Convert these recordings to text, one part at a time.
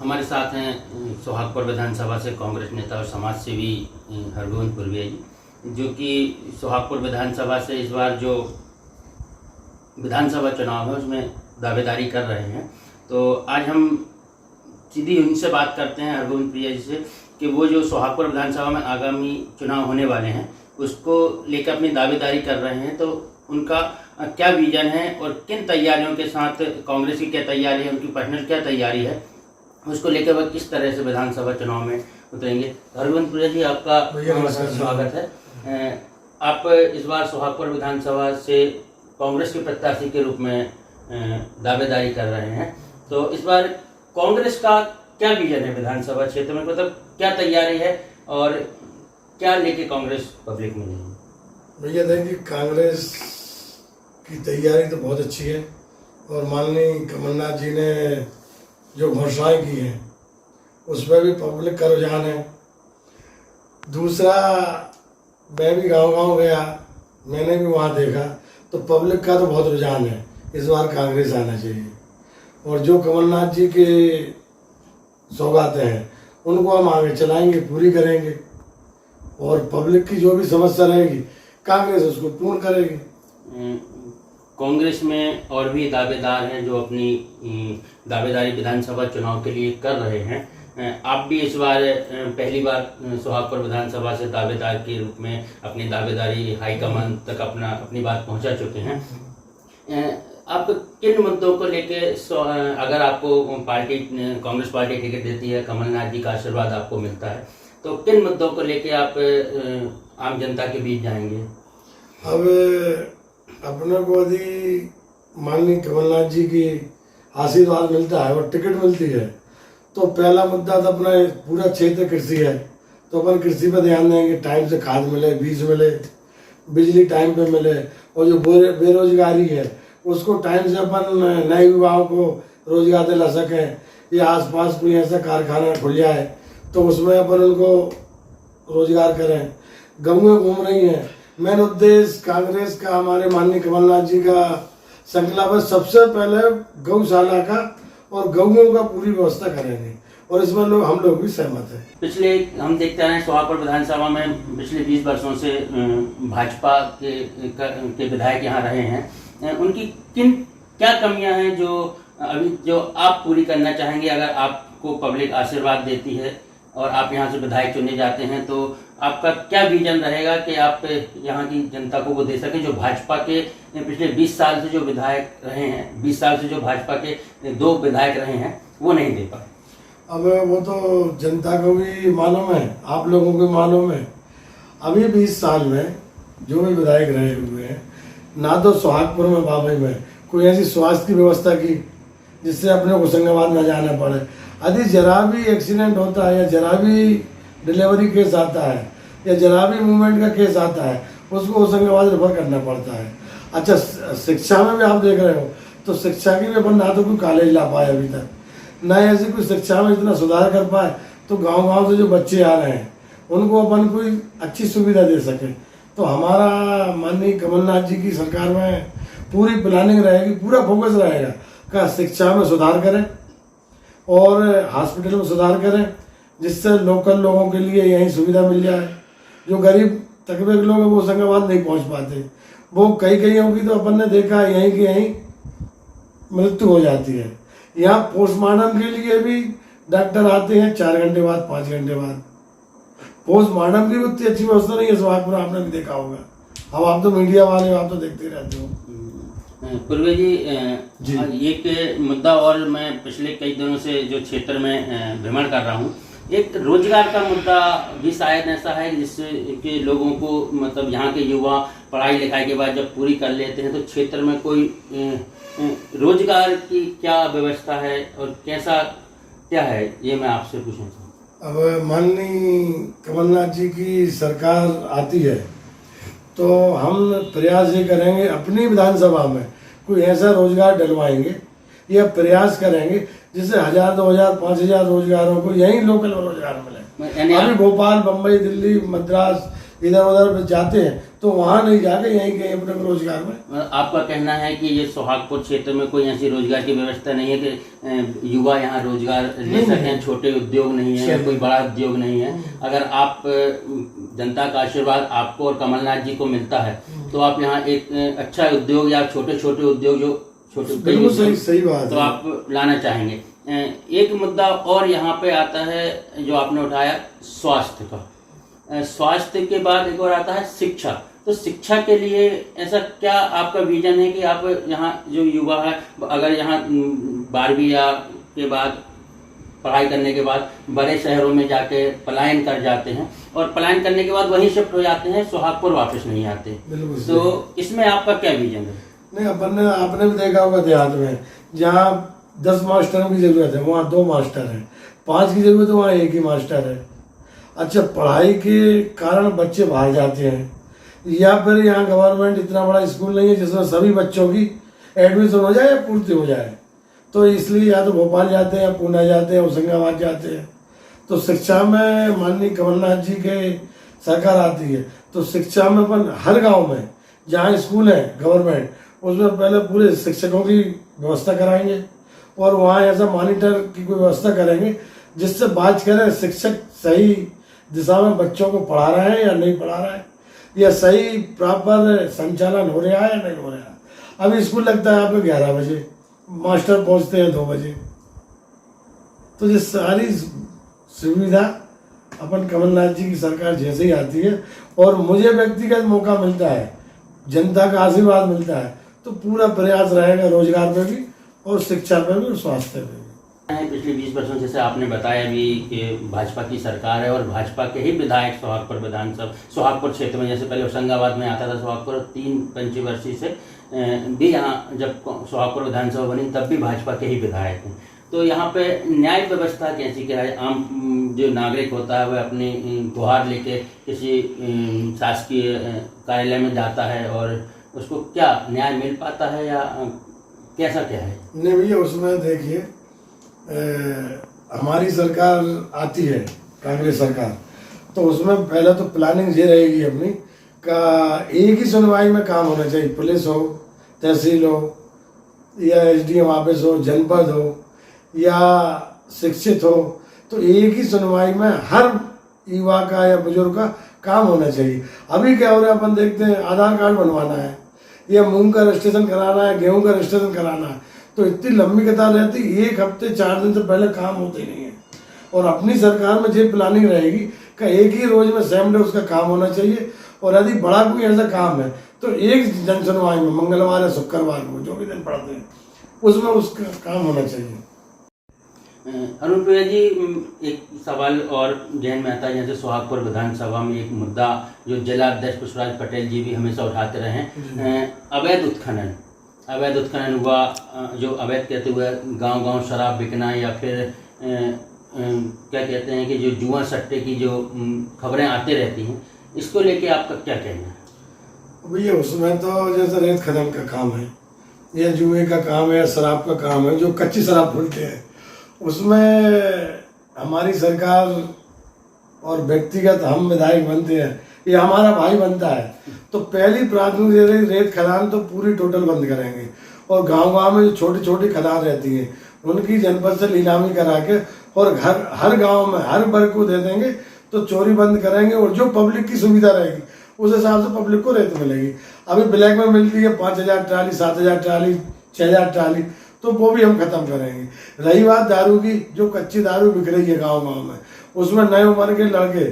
हमारे साथ हैं सोहागपुर विधानसभा से कांग्रेस नेता और समाज सेवी हरगोविंद पुरविया जी, जो कि सोहागपुर विधानसभा से इस बार जो विधानसभा चुनाव है उसमें दावेदारी कर रहे हैं। तो आज हम सीधी उनसे बात करते हैं, हरगोविंद पुरविया जी से, कि वो जो सोहागपुर विधानसभा में आगामी चुनाव होने वाले हैं उसको लेकर अपनी दावेदारी कर रहे हैं। तो उनका क्या विजन है और किन तैयारियों के साथ, कांग्रेस की क्या तैयारी है, उनकी पर्सनल क्या तैयारी है, उसको लेकर वह किस तरह से विधानसभा चुनाव में उतरेंगे। हरगोविंद पुरविया जी, आपका स्वागत है। आप इस बार सोहागपुर विधानसभा से कांग्रेस के प्रत्याशी के रूप में दावेदारी कर रहे हैं। तो इस बार कांग्रेस का क्या विजन है विधानसभा क्षेत्र में, मतलब क्या तैयारी है और क्या लेके कांग्रेस पब्लिक में नहीं? भैया देखिए, कांग्रेस की तैयारी तो बहुत अच्छी है और माननीय कमलनाथ जी ने जो घोषणाएं की हैं उसमें भी पब्लिक का रुझान है। दूसरा, मैं भी गांव-गांव गया, मैंने भी वहां देखा तो पब्लिक का तो बहुत रुझान है, इस बार कांग्रेस आना चाहिए। और जो कमलनाथ जी के सौगातें हैं उनको हम आगे चलाएंगे, पूरी करेंगे और पब्लिक की जो भी समस्या रहेगी कांग्रेस उसको पूर्ण करेगी। कांग्रेस में और भी दावेदार हैं जो अपनी दावेदारी विधानसभा चुनाव के लिए कर रहे हैं। आप भी इस बार पहली बार सोहागपुर विधानसभा से दावेदार के रूप में अपनी दावेदारी हाईकमान तक अपनी बात पहुंचा चुके हैं। आप किन मुद्दों को लेके, अगर आपको कांग्रेस पार्टी टिकट देती है, कमलनाथ जी का आशीर्वाद आपको मिलता है, तो किन मुद्दों को लेके आप आम जनता के बीच जाएंगे? अब अपने को यदि माननीय कमलनाथ जी की आशीर्वाद मिलता है और टिकट मिलती है तो पहला मुद्दा तो अपना पूरा क्षेत्र कृषि है, तो अपन कृषि पर ध्यान देंगे। टाइम से खाद मिले, बीज मिले, बिजली टाइम पे मिले और जो बेरोजगारी है उसको टाइम से अपन नए युवाओं को रोजगार दिला सकें, या आसपास कोई ऐसा कारखाना खुल जाए तो उसमें अपन उनको रोजगार करें। गऊँ घूम रही हैं, मेन उद्देश्य कांग्रेस का, हमारे माननीय कमलनाथ जी का संकल्प है सबसे पहले गौशाला का और गऊओं का पूरी व्यवस्था करेंगे और इसमें हम लोग भी सहमत हैं। पिछले हम देखते हैं सोहागपुर विधानसभा में पिछले 20 वर्षों से भाजपा के विधायक यहाँ रहे हैं। उनकी क्या कमियां हैं जो आप पूरी करना चाहेंगे? अगर आपको पब्लिक आशीर्वाद देती है और आप यहाँ से विधायक चुने जाते हैं तो आपका क्या विजन रहेगा कि आप यहाँ की जनता को वो दे सकें जो भाजपा के पिछले 20 साल से जो विधायक रहे हैं, 20 साल से जो भाजपा के 2 विधायक रहे हैं वो नहीं दे पाए? अब वो तो जनता को भी मालूम है, आप लोगों को भी मालूम है। अभी 20 साल में जो भी विधायक रहे हुए हैं, ना तो सोहागपुर में बाबई में कोई ऐसी स्वास्थ्य की व्यवस्था की जिससे अपने को होशंगाबाद न जाना पड़े। यदि जरा भी एक्सीडेंट होता है या जरा भी डिलीवरी केस आता है या जरा भी मूवमेंट का केस आता है उसको होशंगाबाद रेफर करना पड़ता है। अच्छा, शिक्षा में भी आप देख रहे हो तो शिक्षा की भी अपन ना तो कोई कॉलेज ला पाए अभी तक, ना ऐसी कोई शिक्षा में इतना सुधार कर पाए तो गांव-गांव से जो बच्चे आ रहे हैं उनको अपन कोई अच्छी सुविधा दे सके। तो हमारा माननीय कमलनाथ जी की सरकार में पूरी प्लानिंग रहेगी, पूरा फोकस रहेगा का शिक्षा में सुधार करें और हॉस्पिटल में सुधार करें जिससे लोकल लोगों के लिए यही सुविधा मिल जाए। जो गरीब तबके के लोग हैं वो होशंगाबाद नहीं पहुंच पाते, वो कई की तो अपन ने देखा यहीं की यहीं मृत्यु हो जाती है। यहाँ पोस्टमार्टम के लिए भी डॉक्टर आते हैं 4 घंटे बाद, 5 घंटे बाद। पोस्टमार्टम की उतनी अच्छी व्यवस्था नहीं है सोहागपुर, आपने भी देखा होगा। अब आप तो मीडिया वाले, आप तो देखते रहते हो। पुरविया जी, एक मुद्दा और मैं पिछले कई दिनों से जो क्षेत्र में भ्रमण कर रहा हूँ, एक रोजगार का मुद्दा भी शायद ऐसा है जिससे कि लोगों को, मतलब यहाँ के युवा पढ़ाई लिखाई के बाद जब पूरी कर लेते हैं तो क्षेत्र में कोई रोजगार की क्या व्यवस्था है और क्या है, ये मैं आपसे पूछना चाहूँ। अब माननीय कमलनाथ जी की सरकार आती है तो हम प्रयास ये करेंगे अपनी विधानसभा में कोई ऐसा रोजगार डलवाएंगे या प्रयास करेंगे जिससे 1000, 2000, 5000 रोजगारों को यहीं लोकल रोजगार मिले। अभी भोपाल, बम्बई, दिल्ली, मद्रास इधर उधर जाते हैं तो वहाँ नहीं जाके यहीं कहीं अपने रोजगार में। आपका कहना है कि ये सोहागपुर क्षेत्र में कोई ऐसी रोजगार की व्यवस्था नहीं है कि युवा यहाँ रोजगार ले सकें, छोटे उद्योग नहीं है, कोई बड़ा उद्योग नहीं है। अगर आप जनता का आशीर्वाद आपको और कमलनाथ जी को मिलता है तो आप यहाँ एक अच्छा उद्योग या छोटे छोटे उद्योग जो छोटे सही बात तो आप लाना चाहेंगे। एक मुद्दा और यहाँ पे आता है जो आपने उठाया स्वास्थ्य का। स्वास्थ्य के बाद एक और आता है शिक्षा। तो शिक्षा के लिए ऐसा क्या आपका विजन है कि आप यहाँ जो युवा है अगर यहाँ 12वीं या के बाद पढ़ाई करने के बाद बड़े शहरों में जाके पलायन कर जाते हैं और पलायन करने के बाद वहीं शिफ्ट हो जाते हैं, सोहागपुर वापस नहीं आते, तो इसमें आपका क्या विजन है? नहीं, आपने भी देखा होगा देहात में जहाँ 10 मास्टरों की जरूरत है वहाँ 2 मास्टर हैं, 5 की जरूरत है वहाँ 1 ही मास्टर है। अच्छा, पढ़ाई के कारण बच्चे बाहर जाते हैं या फिर यहाँ गवर्नमेंट इतना बड़ा स्कूल नहीं है जिसमें सभी बच्चों की एडमिशन हो जाए या पूर्ति हो जाए, तो इसलिए या तो भोपाल जाते हैं या पुणे जाते हैं, होशंगाबाद जाते हैं। तो शिक्षा में माननीय कमलनाथ जी के सरकार आती है तो शिक्षा में अपन हर गांव में जहाँ स्कूल है गवर्नमेंट उसमें पहले पूरे शिक्षकों की व्यवस्था कराएंगे और वहाँ ऐसा मॉनिटर की कोई व्यवस्था करेंगे जिससे बात करें शिक्षक सही दिशा में बच्चों को पढ़ा रहे हैं या नहीं पढ़ा रहे हैं, या सही प्रॉपर संचालन हो रहा है या नहीं हो रहा है। अभी स्कूल लगता है आपको 11 बजे, मास्टर पहुंचते हैं 2 बजे। तो ये सारी सुविधा अपन कमलनाथ जी की सरकार जैसे ही आती है और मुझे व्यक्तिगत मौका मिलता है, जनता का आशीर्वाद मिलता है, तो पूरा प्रयास रहेगा रोजगार पे भी और शिक्षा पे भी और स्वास्थ्य पे भी। पिछले 20 वर्षों जैसे आपने बताया भी कि भाजपा की सरकार है और भाजपा के ही विधायक सोहागपुर विधानसभा सोहागपुर क्षेत्र में, जैसे पहले होशंगाबाद में आता था सोहागपुर, 3 पंचवर्षीय से भी यहाँ जब सोहागपुर विधानसभा बनी तब भी भाजपा के ही विधायक हैं। तो यहाँ पे न्याय व्यवस्था कैसी क्या है? आम जो नागरिक होता है वह अपनी गुहार लेके किसी शासकीय कार्यालय में जाता है और उसको क्या न्याय मिल पाता है या कैसा क्या है? नहीं भैया, उसमें देखिए हमारी सरकार आती है कांग्रेस सरकार, तो उसमें पहले तो प्लानिंग ये रहेगी अपनी का एक ही सुनवाई में काम होना चाहिए। पुलिस हो, तहसील हो या SDM ऑफिस हो, जनपद हो या शिक्षित हो, तो एक ही सुनवाई में हर युवा का या बुजुर्ग का काम होना चाहिए। अभी क्या हो रहा है अपन देखते हैं, आधार कार्ड बनवाना है या मूंग का रजिस्ट्रेशन कराना है, गेहूं का रजिस्ट्रेशन कराना है, तो इतनी लंबी कतार रहती, 1 हफ्ते 4 दिन से पहले काम होते नहीं है। और अपनी सरकार में ये प्लानिंग रहेगी कि एक ही रोज में सेम डे उसका काम होना चाहिए और यदि बड़ा कोई ऐसा काम है तो एक जन सुनवाई में मंगलवार या शुक्रवार को जो भी दिन पड़ते हैं उसमें उसका काम होना चाहिए। अरुण प्रिया जी, एक सवाल और जहन में आता है, जैसे सोहागपुर विधानसभा में एक मुद्दा जो जिला अध्यक्ष पुष्पराज पटेल जी भी हमेशा उठाते रहे हैं, अवैध उत्खनन हुआ, जो अवैध कहते हुए गांव-गांव शराब बिकना या फिर क्या कहते हैं कि जो जुआ सट्टे की जो खबरें आती रहती हैं, इसको लेके आपका क्या कहना है? भैया उसमें तो जैसे रेत खनन का काम है या जुए का काम है या शराब का काम है, जो कच्ची शराब खुलते हैं, उसमें हमारी सरकार और व्यक्तिगत हम विधायक बनते हैं, ये हमारा भाई बनता है, तो पहली प्राथमिक रेत खदान तो पूरी टोटल बंद करेंगे और गांव-गांव में जो छोटी छोटी खदान रहती हैं उनकी जनपद से नीलामी करा के और हर गांव में हर वर्ग को दे देंगे, तो चोरी बंद करेंगे और जो पब्लिक की सुविधा रहेगी उस हिसाब से पब्लिक को रेत मिलेगी। अभी ब्लैक में मिलती है 5,000 ट्राली, 7,000 ट्राली, 6,000 ट्राली, तो वो भी हम खत्म करेंगे। रही बात दारू की, जो कच्ची दारू बिक रही है गाँव-गाँव में, उसमें नए उम्र के लड़के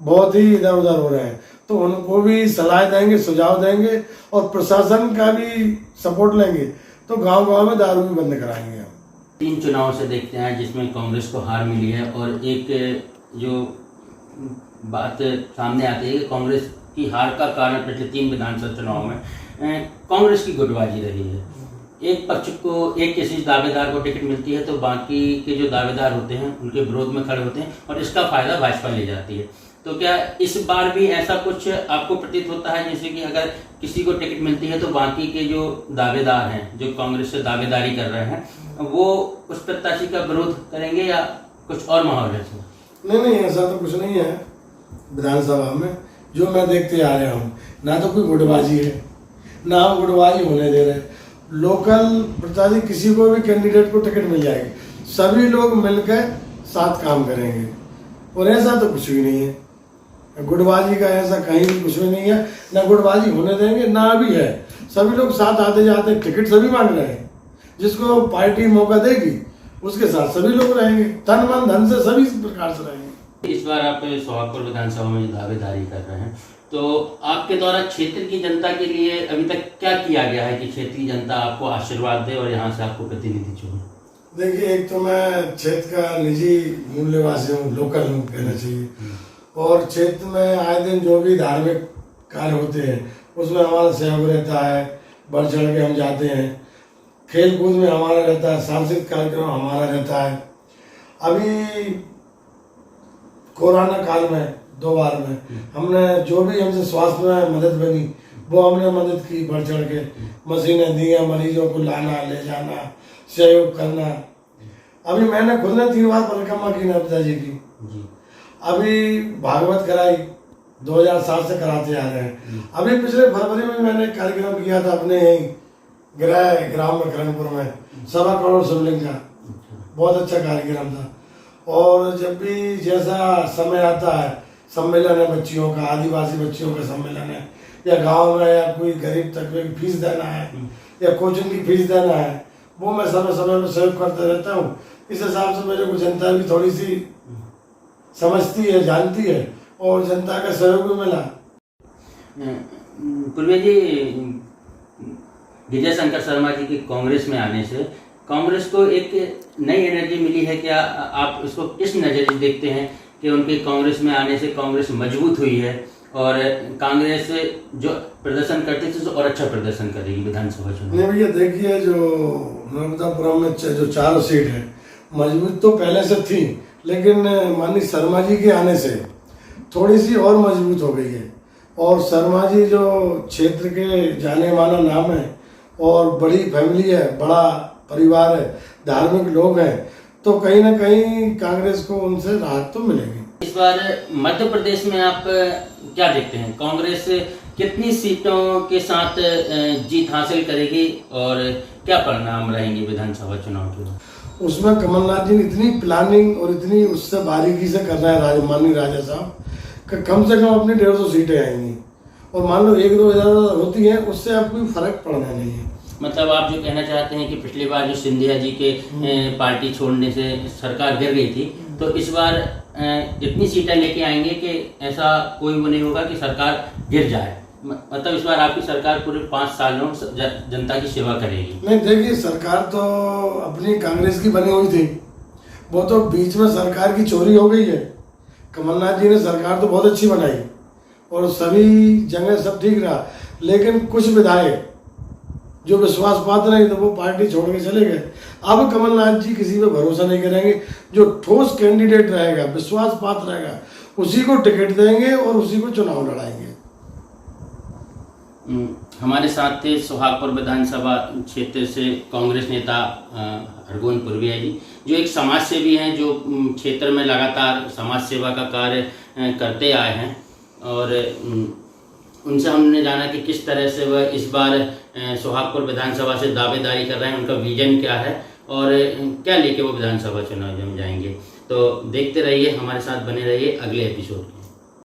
बहुत ही इधर उधर हो रहे हैं, तो उनको भी सलाह देंगे, सुझाव देंगे और प्रशासन का भी सपोर्ट लेंगे, तो गांव-गांव में दारू भी बंद कराएंगे हम। 3 चुनाव से देखते हैं जिसमें कांग्रेस को हार मिली है और एक जो बात सामने आती है कि कांग्रेस की हार का कारण पिछले 3 विधानसभा चुनाव में कांग्रेस की गुटबाजी रही है। एक पक्ष को एक किसी दावेदार को टिकट मिलती है तो बाकी के जो दावेदार होते हैं उनके विरोध में खड़े होते हैं और इसका फायदा भाजपा ले जाती है। तो क्या इस बार भी ऐसा कुछ आपको प्रतीत होता है, जैसे कि अगर किसी को टिकट मिलती है तो बाकी के जो दावेदार हैं, जो कांग्रेस से दावेदारी कर रहे हैं, वो उस प्रत्याशी का विरोध करेंगे या कुछ और माहौल है? नहीं, ऐसा तो कुछ नहीं है विधानसभा में। जो मैं देखते आ रहा हूँ, ना तो कोई गुटबाजी है, ना हम गुटबाजी होने दे रहे। लोकल प्रत्याशी किसी को भी कैंडिडेट को टिकट मिल जाएगी, सभी लोग मिलकर साथ काम करेंगे, और ऐसा तो कुछ भी नहीं है। गुटबाजी का ऐसा कहीं भी कुछ भी नहीं है, ना गुटबाजी होने देंगे, ना भी है। सभी लोग साथ आते जाते, टिकट सभी मांग रहे हैं, जिसको पार्टी मौका देगी उसके साथ सभी लोग रहेंगे, तन मन धन से सभी प्रकार से रहेंगे। इस बार आप सोहागपुर विधानसभा में दावेदारी कर रहे हैं, तो आपके द्वारा क्षेत्र की जनता के लिए अभी तक क्या किया गया है कि क्षेत्रीय जनता आपको आशीर्वाद दे और यहाँ से आपको प्रतिनिधि चुने? देखिए, एक तो मैं क्षेत्र का निजी मूल निवासी हूँ, लोकल हूँ कहना चाहिए, और क्षेत्र में आए दिन जो भी धार्मिक कार्य होते हैं उसमें हमारा सहयोग रहता है, बढ़ चढ़ के हम जाते हैं। खेल कूद में हमारा रहता है, सांस्कृतिक कार्यक्रम हमारा रहता है। अभी कोरोना काल में 2 बार में हमने जो भी हमसे स्वास्थ्य में मदद बनी वो हमने मदद की, बढ़ चढ़ के मशीनें दी हैं, मरीजों को लाना ले जाना, सहयोग करना। अभी मैंने खुद ने 3 बार परिक्रमा की नर्मदा जी की। अभी भागवत कराई, 2007 से कराते आ रहे हैं। अभी पिछले फरवरी में मैंने कार्यक्रम किया था अपने यही ग्राम में करणपुर में, 1.25 करोड़ शिवलिंग का, बहुत अच्छा कार्यक्रम था। और जब भी जैसा समय आता है, सम्मेलन है बच्चियों का, आदिवासी बच्चियों का सम्मेलन है, या गांव में या कोई गरीब तबके की फीस देना है या कोचिंग की फीस देना है, वो मैं समय समय में सहयोग करता रहता हूँ। इस हिसाब से मेरे को जनता भी थोड़ी सी समझती है, जानती है, और जनता का सहयोग भी मिला। पूर्वी जी, विजय शंकर शर्मा जी के कांग्रेस में आने से कांग्रेस को एक नई एनर्जी मिली है। क्या आप इसको किस नजरिए से देखते हैं कि उनके कांग्रेस में आने से कांग्रेस मजबूत हुई है और कांग्रेस जो प्रदर्शन करती थी तो और अच्छा प्रदर्शन करेगी विधानसभा चुनाव? नहीं भैया, देखिए जो नर्मदापुरम में जो 4 सीट है, मजबूत तो पहले से थी, लेकिन माननीय शर्मा जी के आने से थोड़ी सी और मजबूत हो गई है। और शर्मा जी जो क्षेत्र के जाने माना नाम है और बड़ी फैमिली है, बड़ा परिवार है, धार्मिक लोग हैं, तो कहीं ना कहीं कांग्रेस को उनसे राहत तो मिलेगी। इस बार मध्य प्रदेश में आप क्या देखते हैं, कांग्रेस कितनी सीटों के साथ जीत हासिल करेगी और क्या परिणाम रहेंगे विधानसभा चुनाव के? उसमें कमलनाथ जी ने इतनी प्लानिंग और इतनी उससे बारीकी से कर रहा है माननीय राजा साहब, कि कम से कम अपनी 150 सीटें आएंगी, और मान लो 1-2 हज़ार होती है, उससे अब कोई फर्क पड़ना नहीं है। मतलब आप जो कहना चाहते हैं कि पिछली बार जो सिंधिया जी के पार्टी छोड़ने से सरकार गिर गई थी, तो इस बार इतनी सीटें लेके आएंगे कि ऐसा कोई वो नहीं होगा कि सरकार गिर जाए। मतलब इस बार आपकी सरकार पूरे 5 सालों जनता की सेवा करेगी। नहीं, देखिए, सरकार तो अपनी कांग्रेस की बनी हुई थी, वो तो बीच में सरकार की चोरी हो गई है। कमलनाथ जी ने सरकार तो बहुत अच्छी बनाई और सभी जगह सब ठीक रहा, लेकिन कुछ विधायक जो विश्वास पात्र नहीं थे वो पार्टी छोड़ के चले गए। अब कमलनाथ जी किसी पे भरोसा नहीं करेंगे, जो ठोस कैंडिडेट रहेगा, विश्वास पात्र रहेगा, उसी को टिकट देंगे और उसी को चुनाव लड़ाएंगे। हमारे साथ थे सोहागपुर विधानसभा क्षेत्र से कांग्रेस नेता हरगोविंद पुरविया जी, जो एक समाज सेवी हैं, जो क्षेत्र में लगातार समाज सेवा का कार्य करते आए हैं, और उनसे हमने जाना कि किस तरह से वह इस बार सोहागपुर विधानसभा से दावेदारी कर रहे हैं, उनका विजन क्या है और क्या लेके वो विधानसभा चुनाव में जाएंगे। तो देखते रहिए, हमारे साथ बने रहिए अगले एपिसोड में।